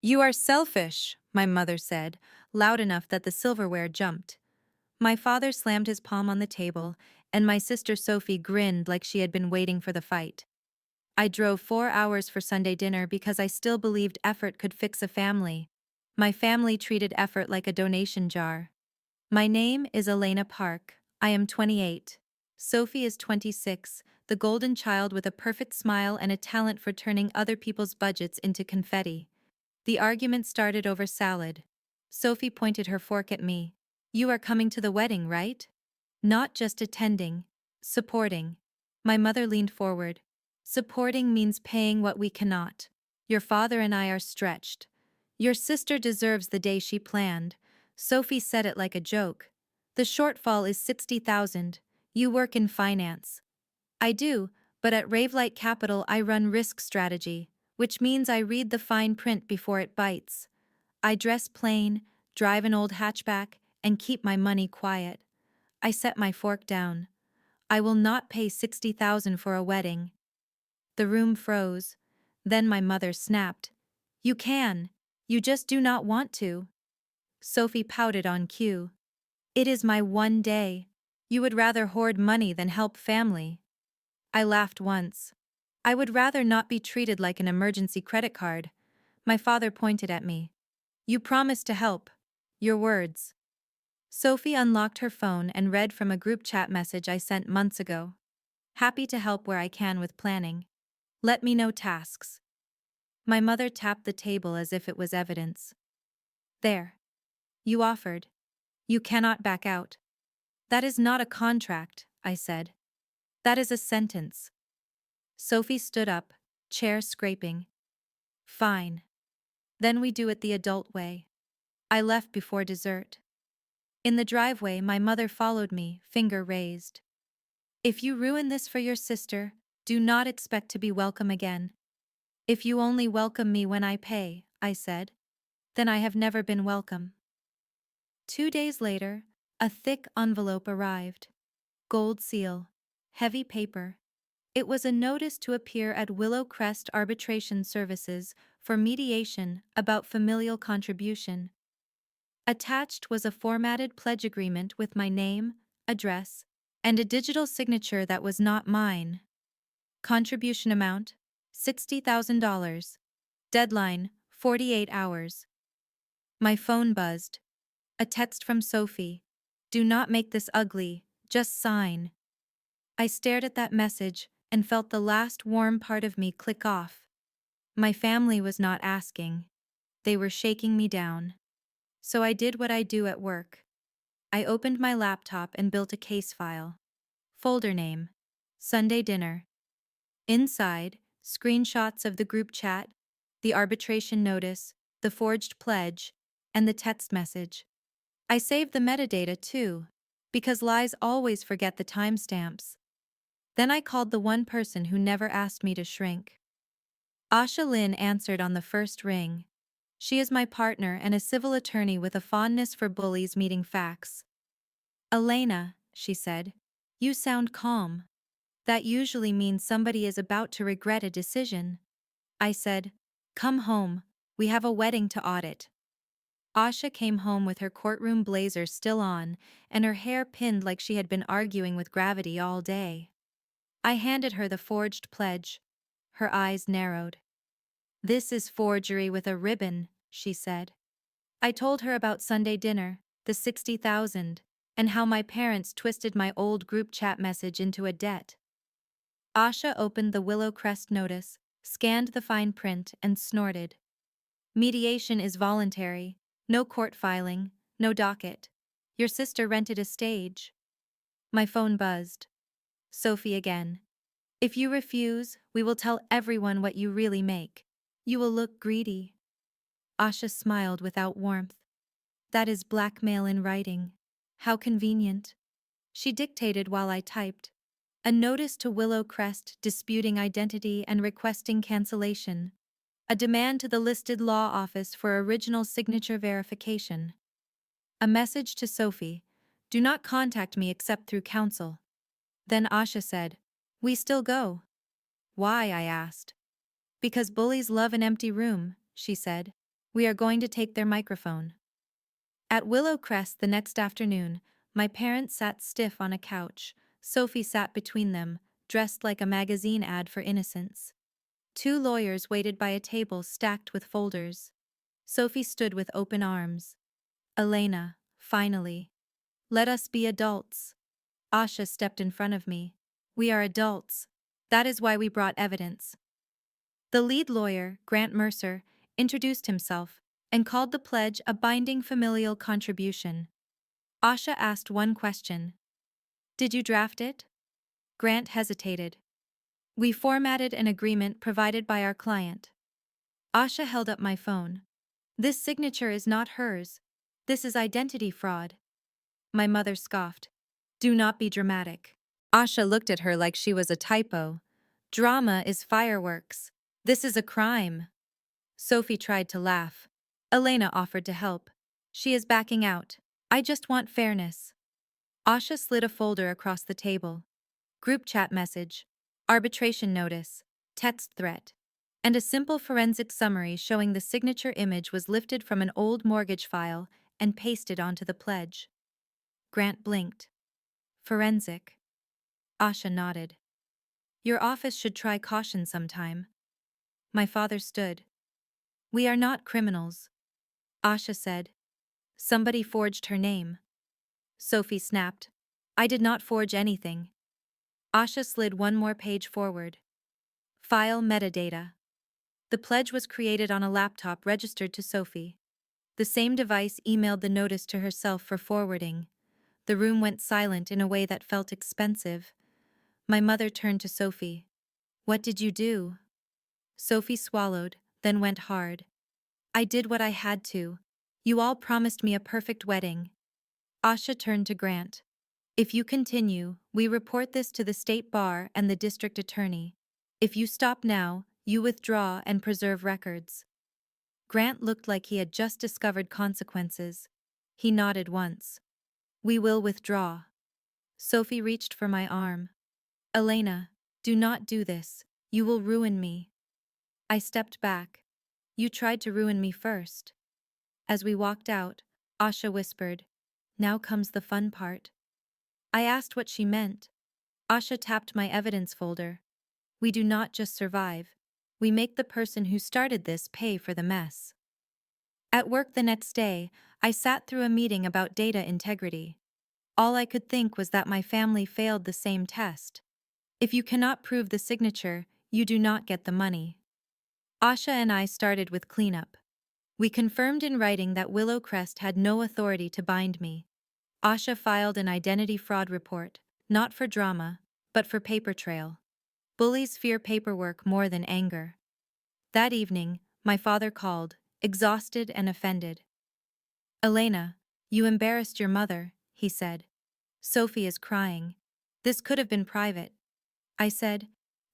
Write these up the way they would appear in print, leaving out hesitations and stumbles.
You are selfish, my mother said, loud enough that the silverware jumped. My father slammed his palm on the table, and my sister Sophie grinned like she had been waiting for the fight. I drove 4 hours for Sunday dinner because I still believed effort could fix a family. My family treated effort like a donation jar. My name is Elena Park. I am 28. Sophie is 26, the golden child with a perfect smile and a talent for turning other people's budgets into confetti. The argument started over salad. Sophie pointed her fork at me. You are coming to the wedding, right? Not just attending. Supporting. My mother leaned forward. Supporting means paying what we cannot. Your father and I are stretched. Your sister deserves the day she planned. Sophie said it like a joke. The shortfall is 60,000. You work in finance. I do, but at Ravelight Capital I run risk strategy, which means I read the fine print before it bites. I dress plain, drive an old hatchback, and keep my money quiet. I set my fork down. I will not pay 60,000 for a wedding. The room froze. Then my mother snapped. You can. You just do not want to. Sophie pouted on cue. It is my one day. You would rather hoard money than help family. I laughed once. I would rather not be treated like an emergency credit card. My father pointed at me. You promised to help. Your words. Sophie unlocked her phone and read from a group chat message I sent months ago. Happy to help where I can with planning. Let me know tasks. My mother tapped the table as if it was evidence. There. You offered. You cannot back out. That is not a contract, I said. That is a sentence. Sophie stood up, chair scraping. Fine. Then we do it the adult way. I left before dessert. In the driveway, my mother followed me, finger raised. If you ruin this for your sister, do not expect to be welcome again. If you only welcome me when I pay, I said, then I have never been welcome. 2 days later, a thick envelope arrived. Gold seal. Heavy paper. It was a notice to appear at Willow Crest Arbitration Services for mediation about familial contribution. Attached was a formatted pledge agreement with my name, address, and a digital signature that was not mine. Contribution amount, $60,000. Deadline, 48 hours. My phone buzzed. A text from Sophie. Do not make this ugly, just sign. I stared at that message and felt the last warm part of me click off. My family was not asking. They were shaking me down. So I did what I do at work. I opened my laptop and built a case file. Folder name. Sunday dinner. Inside, screenshots of the group chat, the arbitration notice, the forged pledge, and the text message. I saved the metadata too, because lies always forget the timestamps. Then I called the one person who never asked me to shrink. Asha Lin answered on the first ring. She is my partner and a civil attorney with a fondness for bullies meeting facts. Elena, she said, you sound calm. That usually means somebody is about to regret a decision. I said, come home, we have a wedding to audit. Asha came home with her courtroom blazer still on and her hair pinned like she had been arguing with gravity all day. I handed her the forged pledge. Her eyes narrowed. This is forgery with a ribbon, she said. I told her about Sunday dinner, the 60,000, and how my parents twisted my old group chat message into a debt. Asha opened the Willow Crest notice, scanned the fine print, and snorted. Mediation is voluntary, no court filing, no docket. Your sister rented a stage. My phone buzzed. Sophie again. If you refuse, we will tell everyone what you really make. You will look greedy. Asha smiled without warmth. That is blackmail in writing. How convenient. She dictated while I typed. A notice to Willow Crest disputing identity and requesting cancellation. A demand to the listed law office for original signature verification. A message to Sophie. Do not contact me except through counsel. Then Asha said, we still go. Why, I asked. Because bullies love an empty room, she said. We are going to take their microphone. At Willow Crest the next afternoon, my parents sat stiff on a couch. Sophie sat between them, dressed like a magazine ad for innocence. Two lawyers waited by a table stacked with folders. Sophie stood with open arms. Elena, finally. Let us be adults. Asha stepped in front of me. We are adults. That is why we brought evidence. The lead lawyer, Grant Mercer, introduced himself and called the pledge a binding familial contribution. Asha asked one question. Did you draft it? Grant hesitated. We formatted an agreement provided by our client. Asha held up my phone. This signature is not hers. This is identity fraud. My mother scoffed. Do not be dramatic. Asha looked at her like she was a typo. Drama is fireworks. This is a crime. Sophie tried to laugh. Elena offered to help. She is backing out. I just want fairness. Asha slid a folder across the table. Group chat message, arbitration notice, text threat, and a simple forensic summary showing the signature image was lifted from an old mortgage file and pasted onto the pledge. Grant blinked. Forensic. Asha nodded. Your office should try caution sometime. My father stood. We are not criminals. Asha said. Somebody forged her name. Sophie snapped. I did not forge anything. Asha slid one more page forward. File metadata. The pledge was created on a laptop registered to Sophie. The same device emailed the notice to herself for forwarding. The room went silent in a way that felt expensive. My mother turned to Sophie. What did you do? Sophie swallowed, then went hard. I did what I had to. You all promised me a perfect wedding. Asha turned to Grant. If you continue, we report this to the state bar and the district attorney. If you stop now, you withdraw and preserve records. Grant looked like he had just discovered consequences. He nodded once. We will withdraw. Sophie reached for my arm. Elena, do not do this. You will ruin me. I stepped back. You tried to ruin me first. As we walked out, Asha whispered, now comes the fun part. I asked what she meant. Asha tapped my evidence folder. We do not just survive. We make the person who started this pay for the mess. At work the next day, I sat through a meeting about data integrity. All I could think was that my family failed the same test. If you cannot prove the signature, you do not get the money. Asha and I started with cleanup. We confirmed in writing that Willow Crest had no authority to bind me. Asha filed an identity fraud report, not for drama, but for paper trail. Bullies fear paperwork more than anger. That evening, my father called, exhausted and offended. Elena, you embarrassed your mother, he said. Sophie is crying. This could have been private. I said,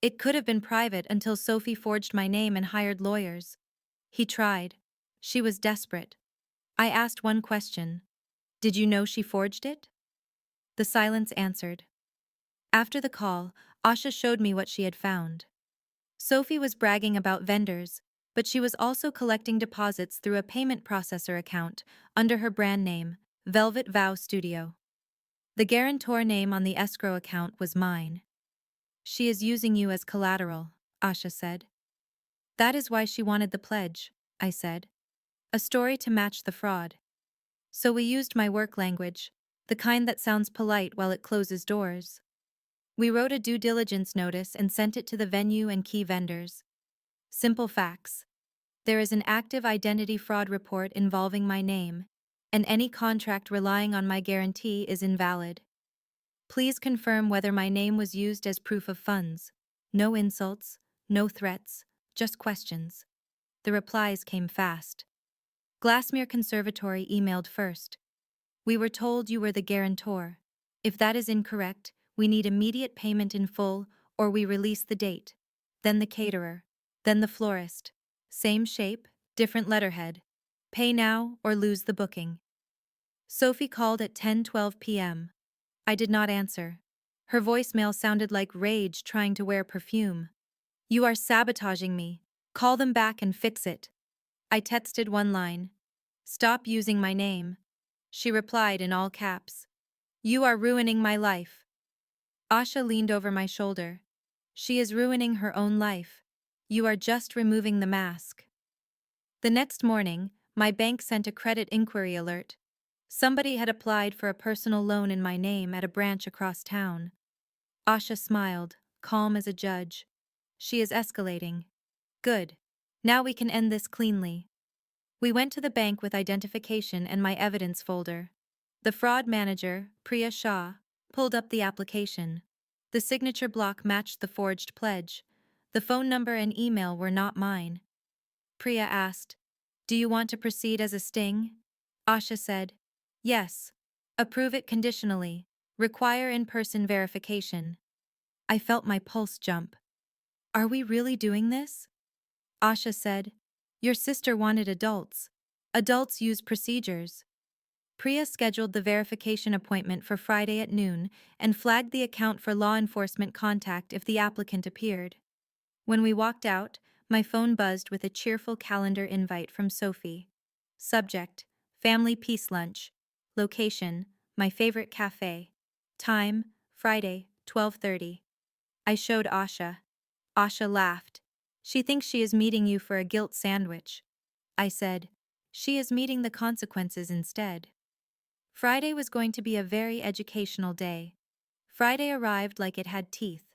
it could have been private until Sophie forged my name and hired lawyers. He tried. She was desperate. I asked one question. Did you know she forged it? The silence answered. After the call, Asha showed me what she had found. Sophie was bragging about vendors, but she was also collecting deposits through a payment processor account under her brand name, Velvet Vow Studio. The guarantor name on the escrow account was mine. She is using you as collateral, Asha said. That is why she wanted the pledge, I said. A story to match the fraud. So we used my work language, the kind that sounds polite while it closes doors. We wrote a due diligence notice and sent it to the venue and key vendors. Simple facts. There is an active identity fraud report involving my name, and any contract relying on my guarantee is invalid. Please confirm whether my name was used as proof of funds. No insults, no threats, just questions. The replies came fast. Glassmere Conservatory emailed first. We were told you were the guarantor. If that is incorrect, we need immediate payment in full or we release the date. Then the caterer. Then the florist. Same shape, different letterhead. Pay now or lose the booking. Sophie called at 10:12 p.m. I did not answer. Her voicemail sounded like rage trying to wear perfume. You are sabotaging me. Call them back and fix it. I texted one line. Stop using my name. She replied in all caps. You are ruining my life. Asha leaned over my shoulder. She is ruining her own life. You are just removing the mask. The next morning, my bank sent a credit inquiry alert. Somebody had applied for a personal loan in my name at a branch across town. Asha smiled, calm as a judge. She is escalating. Good. Now we can end this cleanly. We went to the bank with identification and my evidence folder. The fraud manager, Priya Shah, pulled up the application. The signature block matched the forged pledge. The phone number and email were not mine. Priya asked, Do you want to proceed as a sting? Asha said, Yes. Approve it conditionally. Require in-person verification. I felt my pulse jump. Are we really doing this? Asha said, Your sister wanted adults. Adults use procedures. Priya scheduled the verification appointment for Friday at noon and flagged the account for law enforcement contact if the applicant appeared. When we walked out, my phone buzzed with a cheerful calendar invite from Sophie. Subject: Family Peace Lunch. Location: my favorite cafe. Time: Friday, 12:30. I showed Asha. Asha laughed. She thinks she is meeting you for a guilt sandwich. I said, She is meeting the consequences instead. Friday was going to be a very educational day. Friday arrived like it had teeth.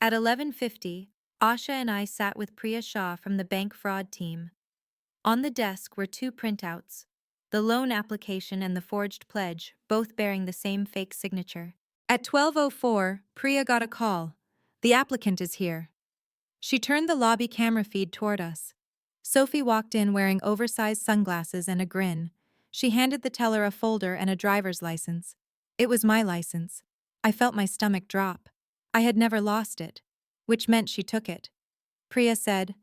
At 11:50, Asha and I sat with Priya Shah from the bank fraud team. On the desk were two printouts, the loan application and the forged pledge, both bearing the same fake signature. At 12:04, Priya got a call. The applicant is here. She turned the lobby camera feed toward us. Sophie walked in wearing oversized sunglasses and a grin. She handed the teller a folder and a driver's license. It was my license. I felt my stomach drop. I had never lost it, which meant she took it. Priya said,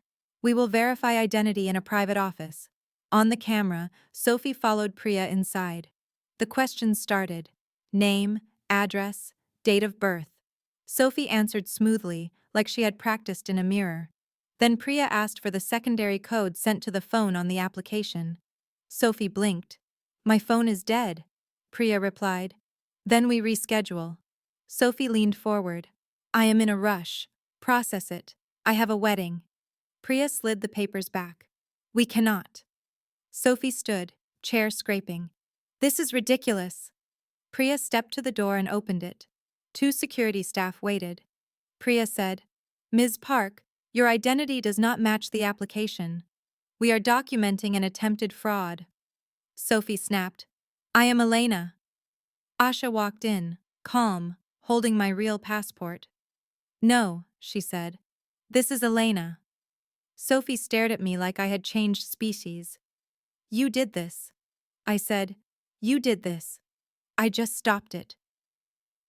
We will verify identity in a private office. On the camera, Sophie followed Priya inside. The questions started. Name, address, date of birth. Sophie answered smoothly, like she had practiced in a mirror. Then Priya asked for the secondary code sent to the phone on the application. Sophie blinked. My phone is dead, Priya replied. Then we reschedule. Sophie leaned forward. I am in a rush. Process it. I have a wedding. Priya slid the papers back. We cannot. Sophie stood, chair scraping. This is ridiculous. Priya stepped to the door and opened it. Two security staff waited. Priya said, Ms. Park, your identity does not match the application. We are documenting an attempted fraud. Sophie snapped. I am Elena. Asha walked in, calm, holding my real passport. No, she said. This is Elena. Sophie stared at me like I had changed species. You did this. I said, You did this. I just stopped it.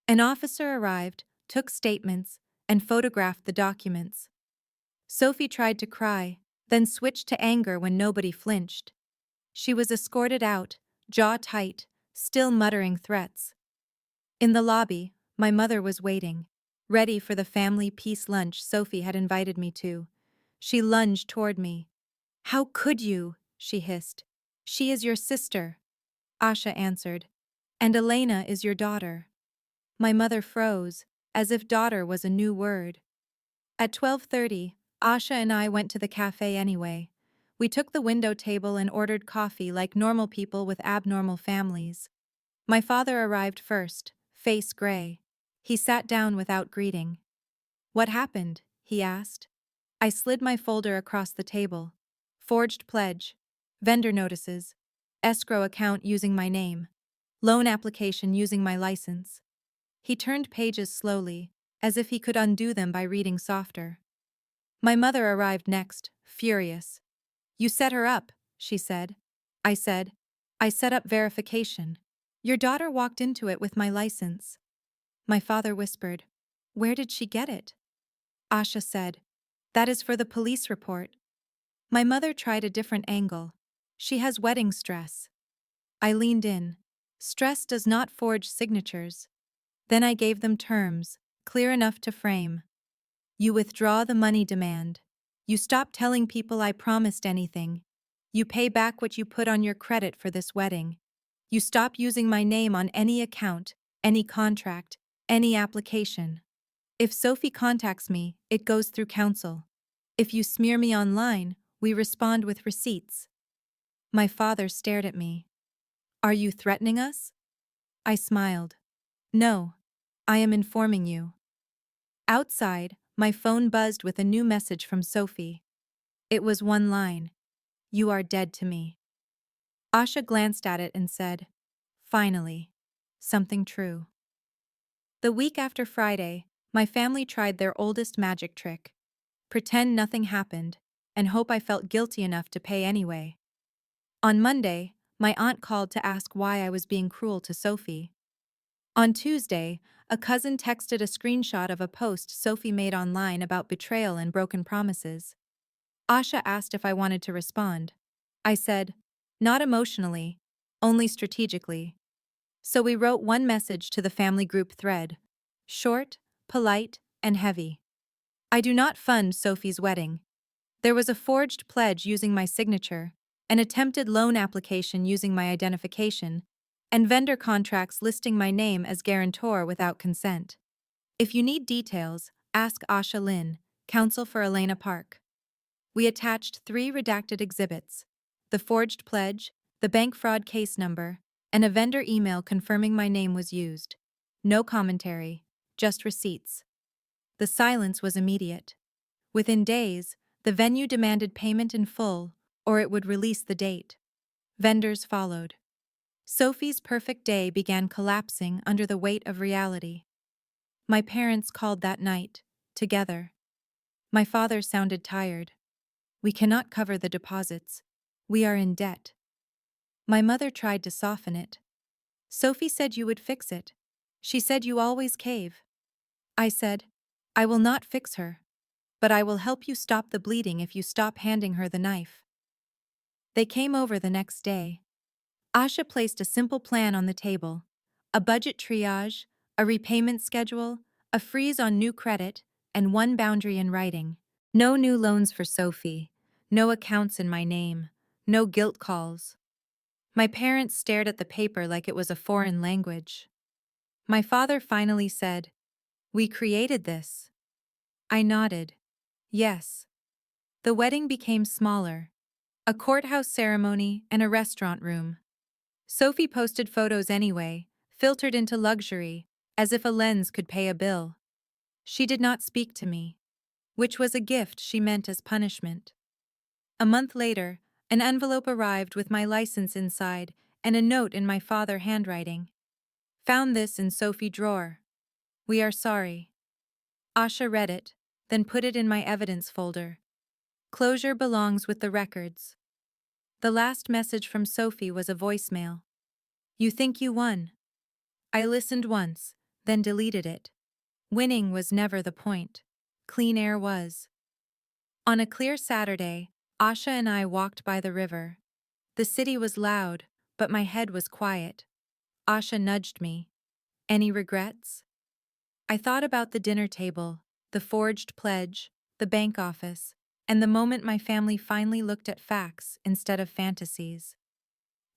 An officer arrived, took statements, and photographed the documents. Sophie tried to cry, then switched to anger when nobody flinched. She was escorted out, jaw tight, still muttering threats. In the lobby, my mother was waiting, ready for the family peace lunch Sophie had invited me to. She lunged toward me. How could you? She hissed. She is your sister. Asha answered. And Elena is your daughter. My mother froze, as if daughter was a new word. At 12:30, Asha and I went to the cafe anyway. We took the window table and ordered coffee like normal people with abnormal families. My father arrived first, face gray. He sat down without greeting. What happened? He asked. I slid my folder across the table. Forged pledge. Vendor notices. Escrow account using my name. Loan application using my license. He turned pages slowly, as if he could undo them by reading softer. My mother arrived next, furious. You set her up, she said. I said, I set up verification. Your daughter walked into it with my license. My father whispered, Where did she get it? Asha said, That is for the police report. My mother tried a different angle. She has wedding stress. I leaned in. Stress does not forge signatures. Then I gave them terms, clear enough to frame. You withdraw the money demand. You stop telling people I promised anything. You pay back what you put on your credit for this wedding. You stop using my name on any account, any contract, any application. If Sophie contacts me, it goes through counsel. If you smear me online, we respond with receipts. My father stared at me. Are you threatening us? I smiled. No, I am informing you. Outside, my phone buzzed with a new message from Sophie. It was one line. You are dead to me. Asha glanced at it and said, finally, something true. The week after Friday, my family tried their oldest magic trick. Pretend nothing happened, and hope I felt guilty enough to pay anyway. On Monday, my aunt called to ask why I was being cruel to Sophie. On Tuesday, a cousin texted a screenshot of a post Sophie made online about betrayal and broken promises. Asha asked if I wanted to respond. I said, not emotionally, only strategically. So we wrote one message to the family group thread. Short, polite, and heavy. I do not fund Sophie's wedding. There was a forged pledge using my signature, an attempted loan application using my identification, and vendor contracts listing my name as guarantor without consent. If you need details, ask Asha Lin, counsel for Elena Park. We attached 3 redacted exhibits: the forged pledge, the bank fraud case number, and a vendor email confirming my name was used. No commentary, just receipts. The silence was immediate. Within days, the venue demanded payment in full, or it would release the date. Vendors followed. Sophie's perfect day began collapsing under the weight of reality. My parents called that night, together. My father sounded tired. We cannot cover the deposits. We are in debt. My mother tried to soften it. Sophie said you would fix it. She said you always cave. I said, I will not fix her, but I will help you stop the bleeding if you stop handing her the knife. They came over the next day. Asha placed a simple plan on the table: a budget triage, a repayment schedule, a freeze on new credit, and one boundary in writing. No new loans for Sophie, no accounts in my name, no guilt calls. My parents stared at the paper like it was a foreign language. My father finally said, we created this. I nodded. Yes. The wedding became smaller. A courthouse ceremony and a restaurant room. Sophie posted photos anyway, filtered into luxury, as if a lens could pay a bill. She did not speak to me, which was a gift she meant as punishment. A month later, an envelope arrived with my license inside and a note in my father's handwriting. Found this in Sophie drawer. We are sorry. Asha read it, then put it in my evidence folder. Closure belongs with the records. The last message from Sophie was a voicemail. You think you won? I listened once, then deleted it. Winning was never the point. Clean air was. On a clear Saturday, Asha and I walked by the river. The city was loud, but my head was quiet. Asha nudged me. Any regrets? I thought about the dinner table, the forged pledge, the bank office, and the moment my family finally looked at facts instead of fantasies.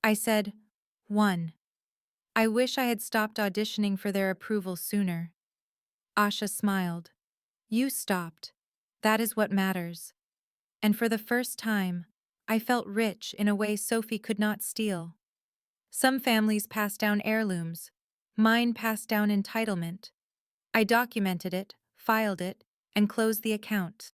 I said, 1. I wish I had stopped auditioning for their approval sooner. Asha smiled. You stopped. That is what matters. And for the first time, I felt rich in a way Sophie could not steal. Some families pass down heirlooms. Mine passed down entitlement. I documented it, filed it, and closed the account.